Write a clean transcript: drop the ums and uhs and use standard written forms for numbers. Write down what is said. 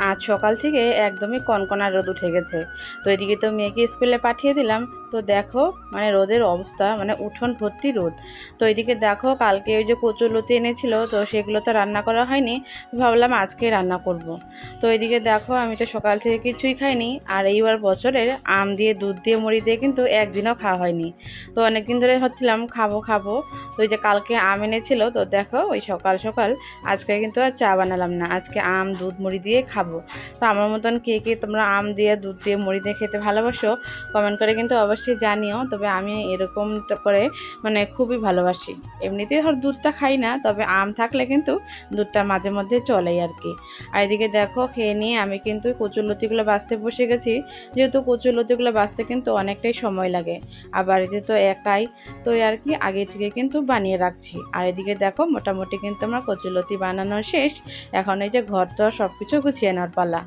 আজ সকাল থেকে একদমই কনকনা রোদ উঠে গেছে। তো এদিকে তো মেয়েকে স্কুলে পাঠিয়ে দিলাম। তো দেখো মানে রোদের অবস্থা, মানে উঠোন ভর্তি রোদ। তো এদিকে দেখো কালকে ওই যে কচুলতি এনেছিল, তো সেগুলো তো রান্না করা হয়নি, ভাবলাম আজকে রান্না করব। তো এদিকে দেখো আমি তো সকাল থেকে কিছুই খাইনি, আর এইবার বছরের আম দিয়ে দুধ দিয়ে মুড়ি দিয়ে কিন্তু একদিনও খাওয়া হয়নি। তো অনেকদিন ধরে হচ্ছিলাম খাবো খাবো। তো ওই যে কালকে আম এনেছিল, তো দেখো ওই সকাল সকাল আজকে কিন্তু আর চা বানালাম না, আজকে আম দুধ মুড়ি দিয়ে খাবো। তো আমার মতন কে কে তোমরা আম দিয়ে দুধ দিয়ে মুড়ি দিয়ে খেতে ভালোবাসো কমেন্ট করে কিন্তু অবশ্যই জানিও। তবে আমি এরকম করে মানে খুবই ভালোবাসি। এমনিতেই ধর দুধটা খাই না, তবে আম থাকলে কিন্তু দুধটা মাঝে মধ্যে চলেই আর কি। আর এদিকে দেখো খেয়ে নিয়ে আমি কিন্তু কচুরলতিগুলো বাছতে বসে গেছি। যেহেতু কচুরলতিগুলো বাছতে কিন্তু অনেকটাই সময় লাগে, আর বাড়িতে তো একাই, তো আর কি আগে থেকে কিন্তু বানিয়ে রাখছি। আর এদিকে দেখো মোটামুটি কিন্তু আমার কচুরলতি বানানো শেষ। এখন এই যে ঘর তো সব কিছু গুছিয়ে নেওয়ার পালা।